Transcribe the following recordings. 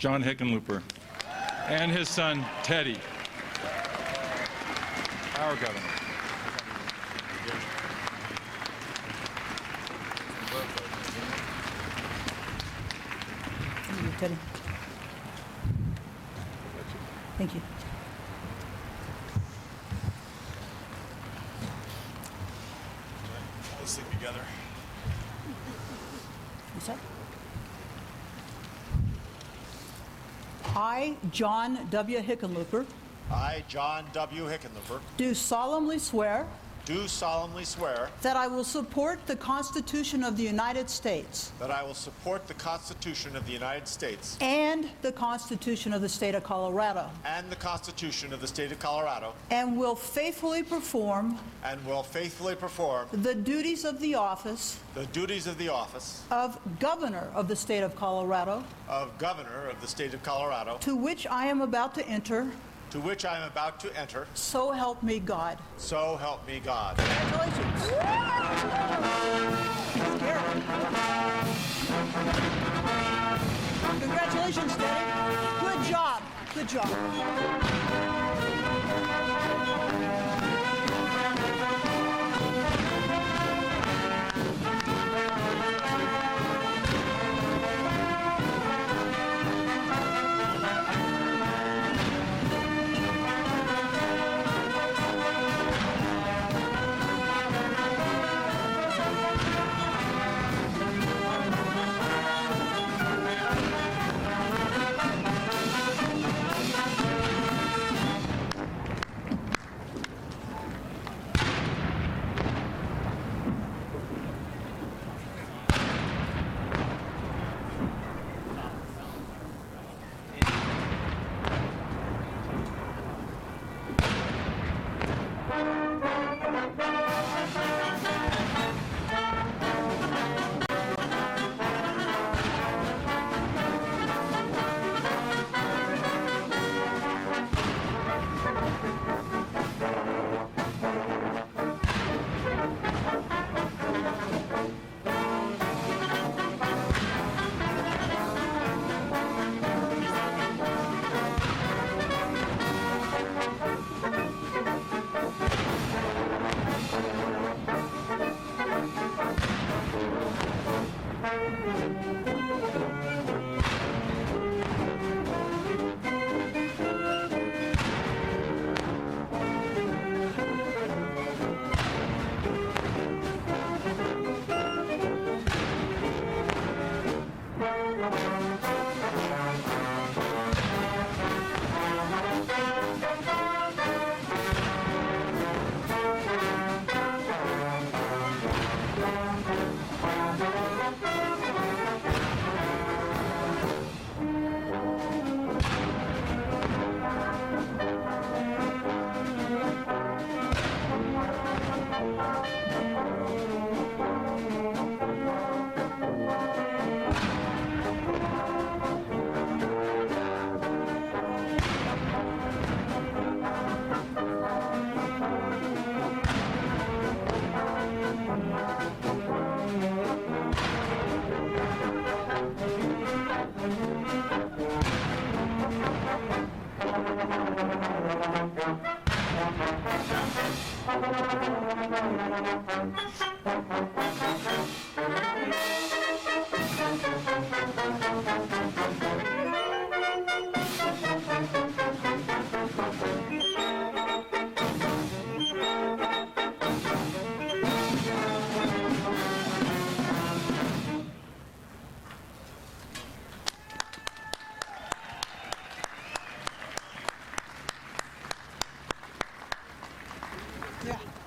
John Hickenlooper, and his son, Teddy, our governor. Thank you, Teddy. Thank you. Let's sing together. What's that? I, John W. Hickenlooper, I, John W. Hickenlooper, do solemnly swear that I will support the Constitution of the United States I will support the Constitution of the United States and the Constitution of the State of Colorado, and the Constitution of the State of Colorado, and will faithfully perform the duties of the office of Governor of the State of Colorado, to which I am about to enter. So help me God. So help me God. Congratulations. Scary. Congratulations, Teddy. Good job. Good job.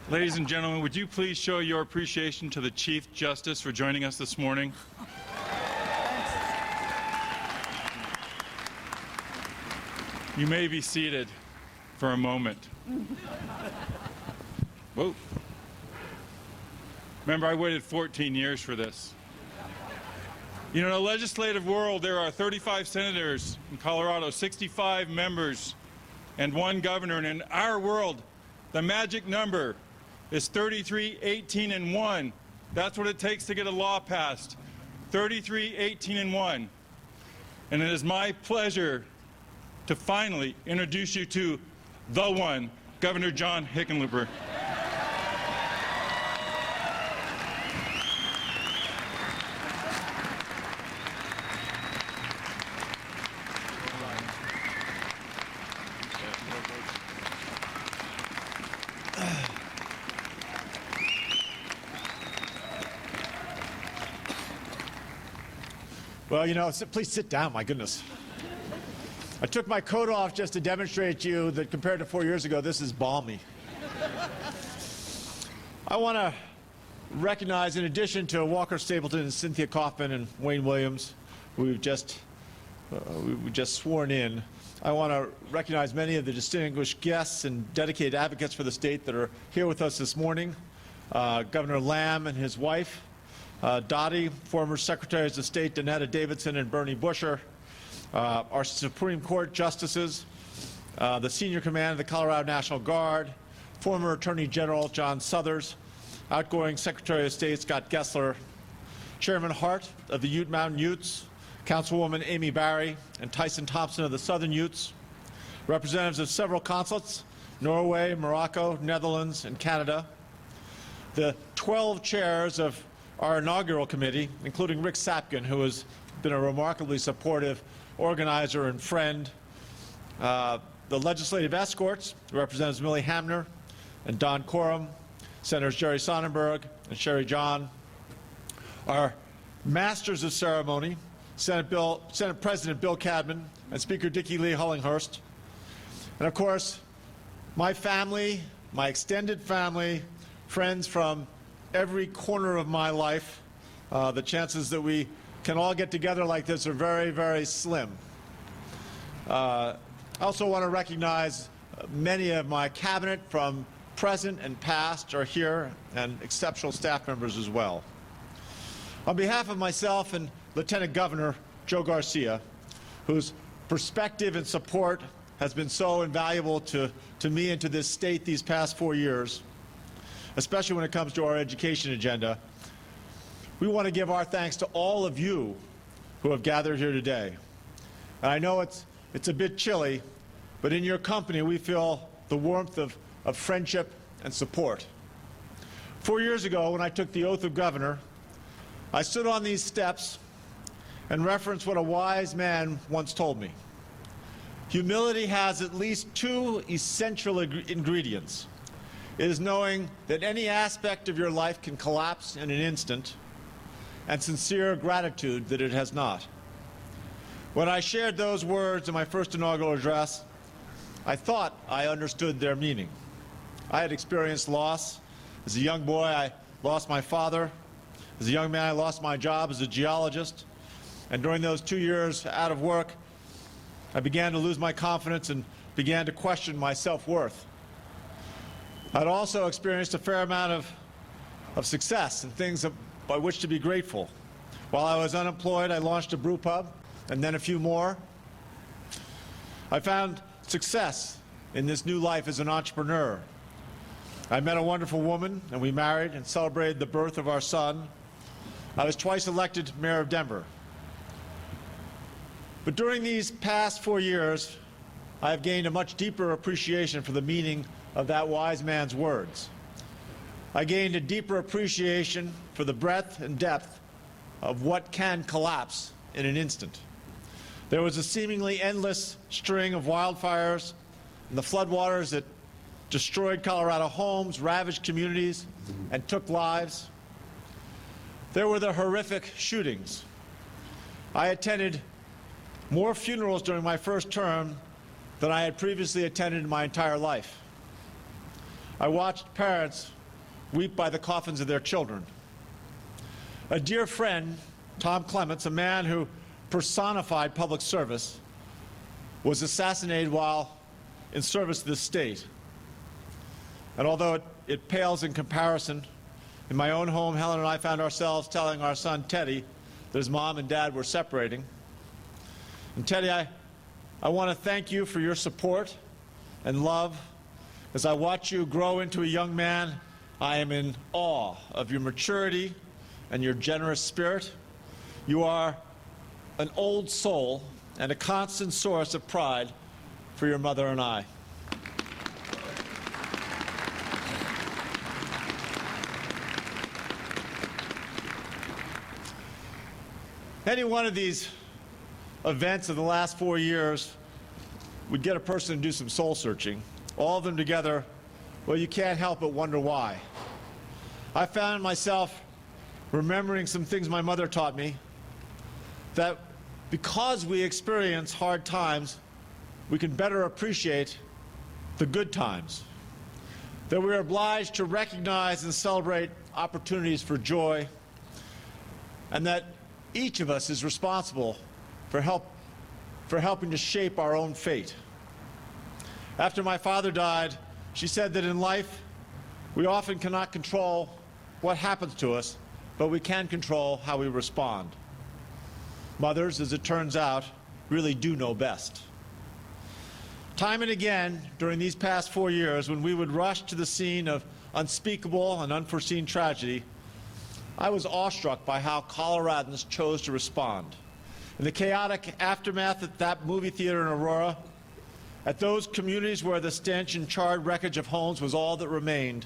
Ladies and gentlemen, would you please show your appreciation to the Chief Justice for joining us this morning? You may be seated for a moment. Whoa. Remember, I waited 14 years for this. You know, in the legislative world, there are 35 senators in Colorado, 65 members, and 1 governor. And in our world, the magic number is 33, 18, and 1. That's what it takes to get a law passed. 33, 18, and 1. And it is my pleasure to finally introduce you to the one, Governor John Hickenlooper. Well, you know, please sit down, my goodness. I took my coat off just to demonstrate to you that compared to 4 years ago, this is balmy. I want to recognize, in addition to Walker Stapleton and Cynthia Kaufman and Wayne Williams, who we've just sworn in, I want to recognize many of the distinguished guests and dedicated advocates for the state that are here with us this morning. Governor Lamb and his wife, Dottie, former Secretaries of State Danetta Davidson and Bernie Busher, our Supreme Court justices, the senior commander of the Colorado National Guard, former Attorney General John Suthers, outgoing Secretary of State Scott Gessler, Chairman Hart of the Ute Mountain Utes, Councilwoman Amy Barry, and Tyson Thompson of the Southern Utes, representatives of several consulates, Norway, Morocco, Netherlands, and Canada, the 12 chairs of our inaugural committee, including Rick Sapkin, who has been a remarkably supportive organizer and friend, the legislative escorts, Representatives Millie Hamner and Don Coram, Senators Jerry Sonnenberg and Sherry John, our masters of ceremony, Senate President Bill Cadman and Speaker Dickie Lee Hullinghurst, and of course, my family, my extended family, friends from every corner of my life. The chances that we can all get together like this are very, very slim. I also want to recognize many of my cabinet from present and past are here, and exceptional staff members as well. On behalf of myself and Lieutenant Governor Joe Garcia, whose perspective and support has been so invaluable to me and to this state these past 4 years, especially when it comes to our education agenda, we want to give our thanks to all of you who have gathered here today. And I know it's a bit chilly, but in your company we feel the warmth of friendship and support. 4 years ago, when I took the oath of governor, I stood on these steps and referenced what a wise man once told me. Humility has at least 2 essential ingredients. It is knowing that any aspect of your life can collapse in an instant, and sincere gratitude that it has not. When I shared those words in my first inaugural address, I thought I understood their meaning. I had experienced loss. As a young boy, I lost my father. As a young man, I lost my job as a geologist. And during those 2 years out of work, I began to lose my confidence and began to question my self-worth. I'd also experienced a fair amount of success and things by which to be grateful. While I was unemployed, I launched a brew pub, and then a few more. I found success in this new life as an entrepreneur. I met a wonderful woman, and we married and celebrated the birth of our son. I was twice elected mayor of Denver. But during these past 4 years, I have gained a much deeper appreciation for the meaning of that wise man's words. I gained a deeper appreciation for the breadth and depth of what can collapse in an instant. There was a seemingly endless string of wildfires and the floodwaters that destroyed Colorado homes, ravaged communities, and took lives. There were the horrific shootings. I attended more funerals during my first term than I had previously attended in my entire life. I watched parents weep by the coffins of their children. A dear friend, Tom Clements, a man who personified public service, was assassinated while in service to the state. And although it pales in comparison, in my own home, Helen and I found ourselves telling our son, Teddy, that his mom and dad were separating. And Teddy, I want to thank you for your support and love. As I watch you grow into a young man, I am in awe of your maturity and your generous spirit. You are an old soul and a constant source of pride for your mother and I. Any one of these events of the last 4 years would get a person to do some soul searching. All of them together, well, you can't help but wonder why. I found myself remembering some things my mother taught me, that because we experience hard times, we can better appreciate the good times, that we are obliged to recognize and celebrate opportunities for joy, and that each of us is responsible for helping to shape our own fate. After my father died, she said that in life, we often cannot control what happens to us, but we can control how we respond. Mothers, as it turns out, really do know best. Time and again, during these past 4 years, when we would rush to the scene of unspeakable and unforeseen tragedy, I was awestruck by how Coloradans chose to respond. In the chaotic aftermath at that movie theater in Aurora, at those communities where the stench and charred wreckage of homes was all that remained,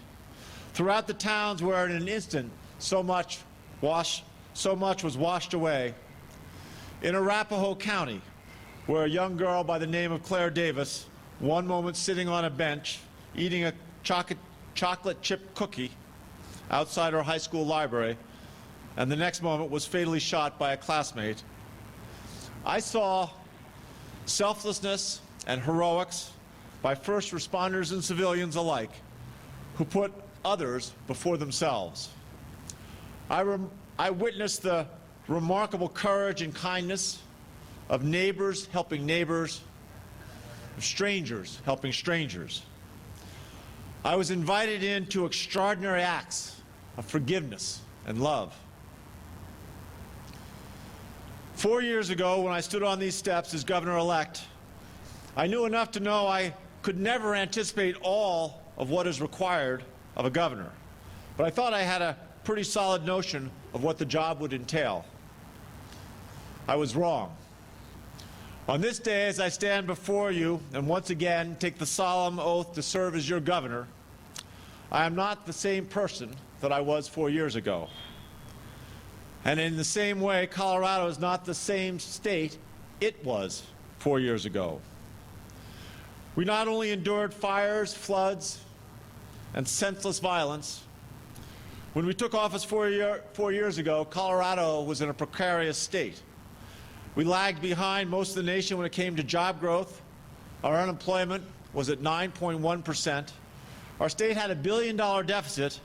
throughout the towns where in an instant so much was washed away, in Arapahoe County, where a young girl by the name of Claire Davis, one moment sitting on a bench eating a chocolate chip cookie outside her high school library, and the next moment was fatally shot by a classmate, I saw selflessness and heroics by first responders and civilians alike who put others before themselves. I witnessed the remarkable courage and kindness of neighbors helping neighbors, of strangers helping strangers. I was invited into extraordinary acts of forgiveness and love. 4 years ago, when I stood on these steps as governor-elect, I knew enough to know I could never anticipate all of what is required of a governor, but I thought I had a pretty solid notion of what the job would entail. I was wrong. On this day, as I stand before you and once again take the solemn oath to serve as your governor, I am not the same person that I was 4 years ago. And in the same way, Colorado is not the same state it was 4 years ago. We not only endured fires, floods, and senseless violence. When we took office 4 years ago, Colorado was in a precarious state. We lagged behind most of the nation when it came to job growth. Our unemployment was at 9.1%. Our state had $1 billion deficit,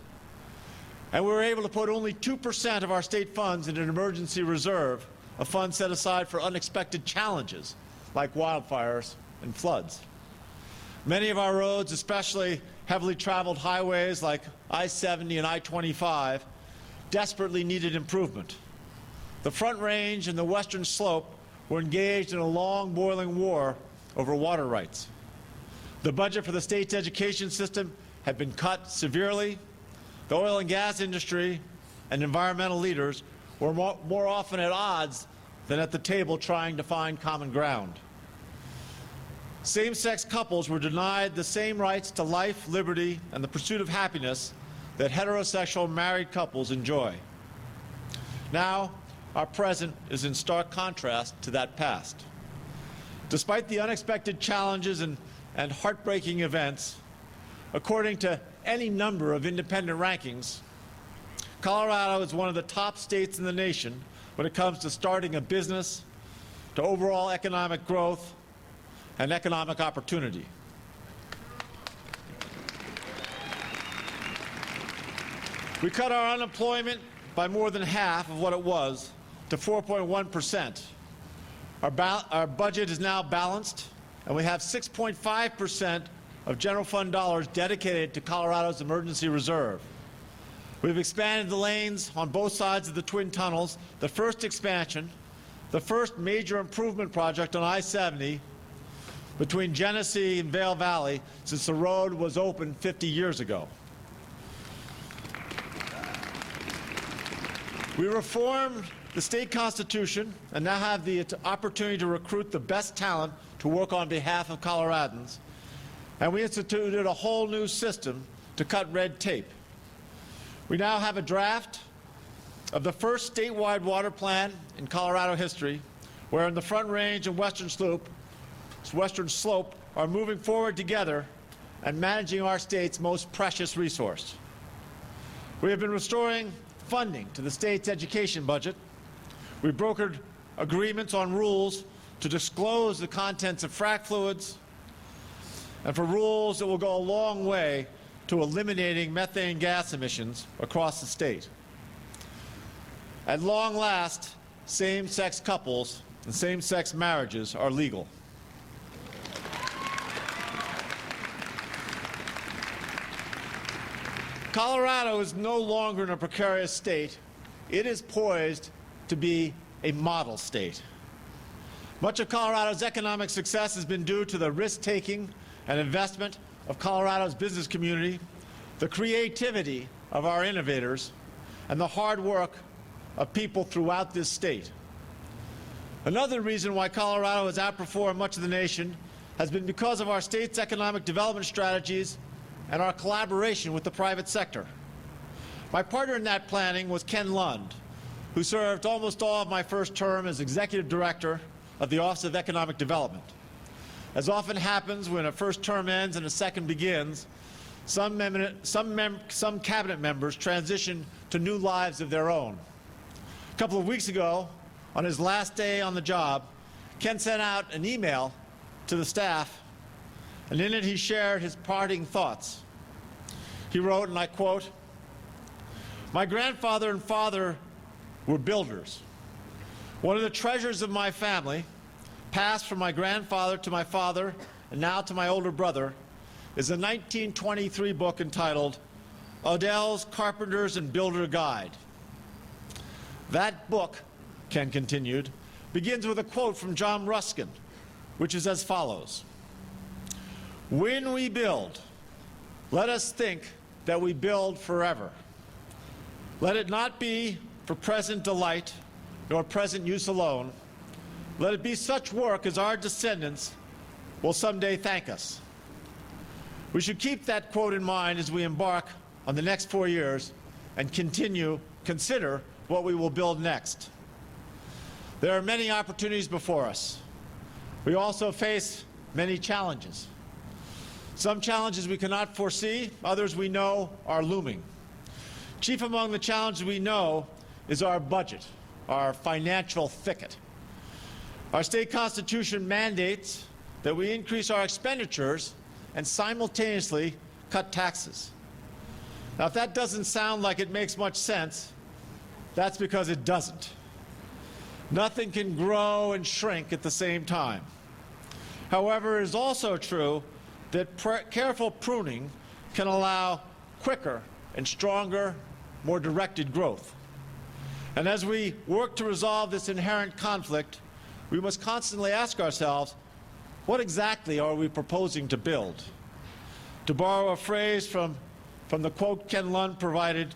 and we were able to put only 2% of our state funds in an emergency reserve, a fund set aside for unexpected challenges like wildfires and floods. Many of our roads, especially heavily traveled highways like I-70 and I-25, desperately needed improvement. The Front Range and the Western Slope were engaged in a long, boiling war over water rights. The budget for the state's education system had been cut severely. The oil and gas industry and environmental leaders were more often at odds than at the table trying to find common ground. Same-sex couples were denied the same rights to life, liberty, and the pursuit of happiness that heterosexual married couples enjoy. Now, our present is in stark contrast to that past. Despite the unexpected challenges and heartbreaking events, according to any number of independent rankings, Colorado is one of the top states in the nation when it comes to starting a business, to overall economic growth, and economic opportunity. We cut our unemployment by more than half of what it was to 4.1%. Our budget is now balanced, and we have 6.5% of general fund dollars dedicated to Colorado's emergency reserve. We've expanded the lanes on both sides of the twin tunnels, the first expansion, the first major improvement project on I-70 between Genesee and Vail Valley since the road was opened 50 years ago. We reformed the state constitution and now have the opportunity to recruit the best talent to work on behalf of Coloradans. And we instituted a whole new system to cut red tape. We now have a draft of the first statewide water plan in Colorado history, where in the Front Range and Western Slope are moving forward together and managing our state's most precious resource. We have been restoring funding to the state's education budget. We've brokered agreements on rules to disclose the contents of frac fluids and for rules that will go a long way to eliminating methane gas emissions across the state. At long last, same-sex couples and same-sex marriages are legal. Colorado is no longer in a precarious state. It is poised to be a model state. Much of Colorado's economic success has been due to the risk-taking and investment of Colorado's business community, the creativity of our innovators, and the hard work of people throughout this state. Another reason why Colorado has outperformed much of the nation has been because of our state's economic development strategies and our collaboration with the private sector. My partner in that planning was Ken Lund, who served almost all of my first term as executive director of the Office of Economic Development. As often happens when a first term ends and a second begins, some cabinet members transition to new lives of their own. A couple of weeks ago, on his last day on the job, Ken sent out an email to the staff, and in it he shared his parting thoughts. He wrote, and I quote, "My grandfather and father were builders. One of the treasures of my family, passed from my grandfather to my father and now to my older brother, is a 1923 book entitled Odell's Carpenter's and Builder Guide. That book," Ken continued, "begins with a quote from John Ruskin, which is as follows: when we build, let us think that we build forever. Let it not be for present delight nor present use alone. Let it be such work as our descendants will someday thank us." We should keep that quote in mind as we embark on the next 4 years and consider what we will build next. There are many opportunities before us. We also face many challenges. Some challenges we cannot foresee, others we know are looming. Chief among the challenges we know is our budget, our financial thicket. Our state constitution mandates that we increase our expenditures and simultaneously cut taxes. Now, if that doesn't sound like it makes much sense, that's because it doesn't. Nothing can grow and shrink at the same time. However, it is also true that careful pruning can allow quicker and stronger, more directed growth. And as we work to resolve this inherent conflict, we must constantly ask ourselves, what exactly are we proposing to build? To borrow a phrase from the quote Ken Lund provided,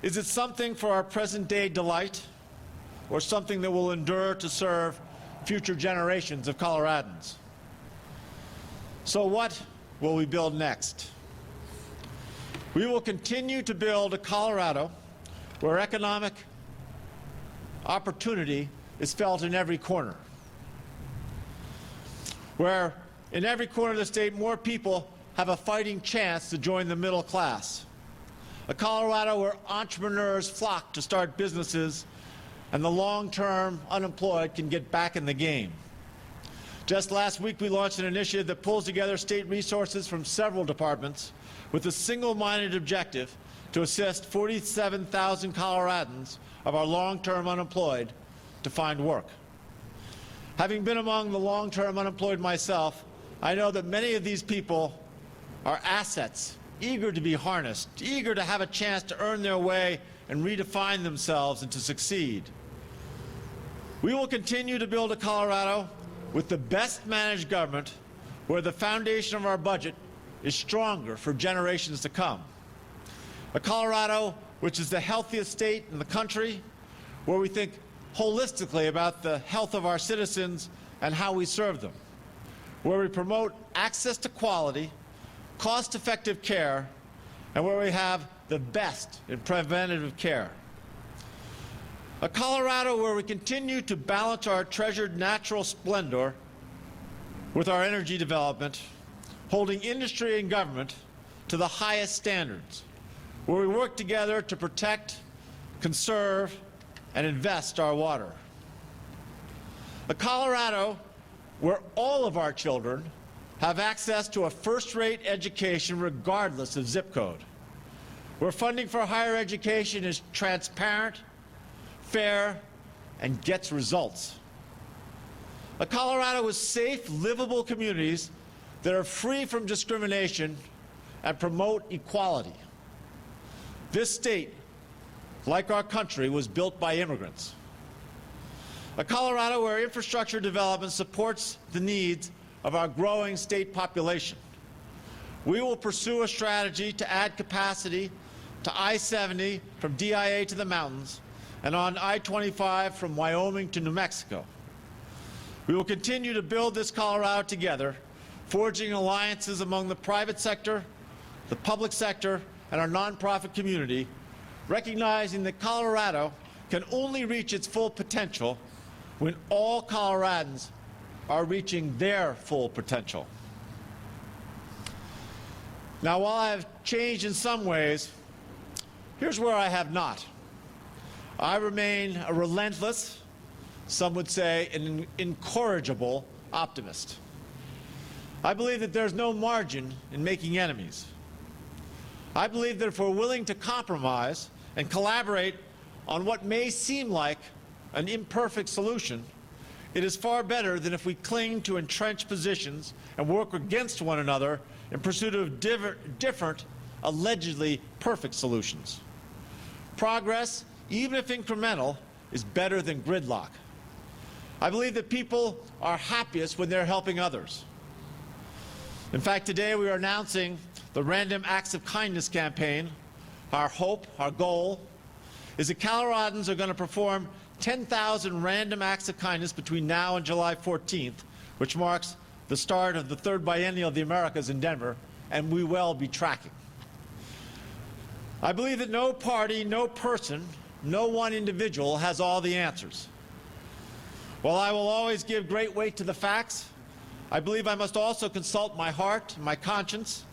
is it something for our present-day delight or something that will endure to serve future generations of Coloradans? So what will we build next? We will continue to build a Colorado where economic opportunity is felt in every corner, where in every corner of the state more people have a fighting chance to join the middle class, a Colorado where entrepreneurs flock to start businesses and the long-term unemployed can get back in the game. Just last week, we launched an initiative that pulls together state resources from several departments with a single-minded objective to assist 47,000 Coloradans of our long-term unemployed to find work. Having been among the long-term unemployed myself, I know that many of these people are assets, eager to be harnessed, eager to have a chance to earn their way and redefine themselves and to succeed. We will continue to build a Colorado with the best managed government where the foundation of our budget is stronger for generations to come. A Colorado which is the healthiest state in the country, where we think holistically about the health of our citizens and how we serve them, where we promote access to quality, cost-effective care, and where we have the best in preventative care. A Colorado where we continue to balance our treasured natural splendor with our energy development, holding industry and government to the highest standards, where we work together to protect, conserve, and invest our water. A Colorado where all of our children have access to a first-rate education regardless of zip code, where funding for higher education is transparent, fair, and gets results. A Colorado with safe, livable communities that are free from discrimination and promote equality. This state, like our country, was built by immigrants. A Colorado where infrastructure development supports the needs of our growing state population. We will pursue a strategy to add capacity to I-70 from DIA to the mountains and on I-25 from Wyoming to New Mexico. We will continue to build this Colorado together, forging alliances among the private sector, the public sector, and our nonprofit community, recognizing that Colorado can only reach its full potential when all Coloradans are reaching their full potential. Now, while I have changed in some ways, here's where I have not. I remain a relentless, some would say an incorrigible optimist. I believe that there's no margin in making enemies. I believe that if we're willing to compromise and collaborate on what may seem like an imperfect solution, it is far better than if we cling to entrenched positions and work against one another in pursuit of different, allegedly perfect solutions. Progress, even if incremental, is better than gridlock. I believe that people are happiest when they're helping others. In fact, today we are announcing the Random Acts of Kindness campaign. Our hope, our goal, is that Coloradans are going to perform 10,000 random acts of kindness between now and July 14th, which marks the start of the third biennial of the Americas in Denver, and we will be tracking. I believe that no party, no person, no one individual has all the answers. While I will always give great weight to the facts, I believe I must also consult my heart and my conscience,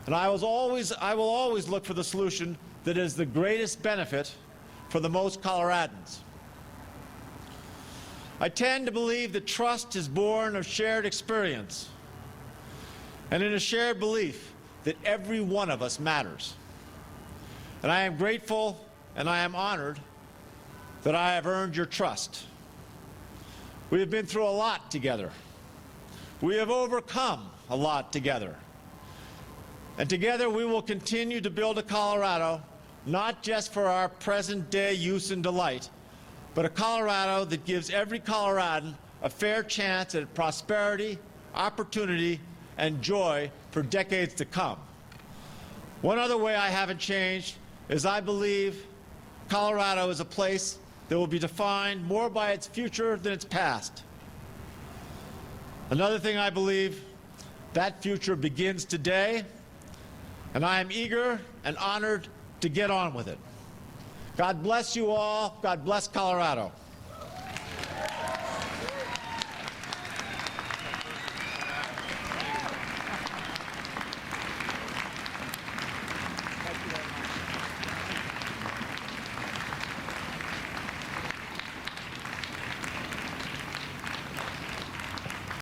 and I will always look for the solution that is the greatest benefit for the most Coloradans. I tend to believe that trust is born of shared experience and in a shared belief that every one of us matters. And I am grateful and I am honored that I have earned your trust. We have been through a lot together. We have overcome a lot together. And together we will continue to build a Colorado, not just for our present-day use and delight, but a Colorado that gives every Coloradan a fair chance at prosperity, opportunity, and joy for decades to come. One other way I haven't changed is I believe Colorado is a place that will be defined more by its future than its past. Another thing I believe, that future begins today, and I am eager and honored to get on with it. God bless you all. God bless Colorado.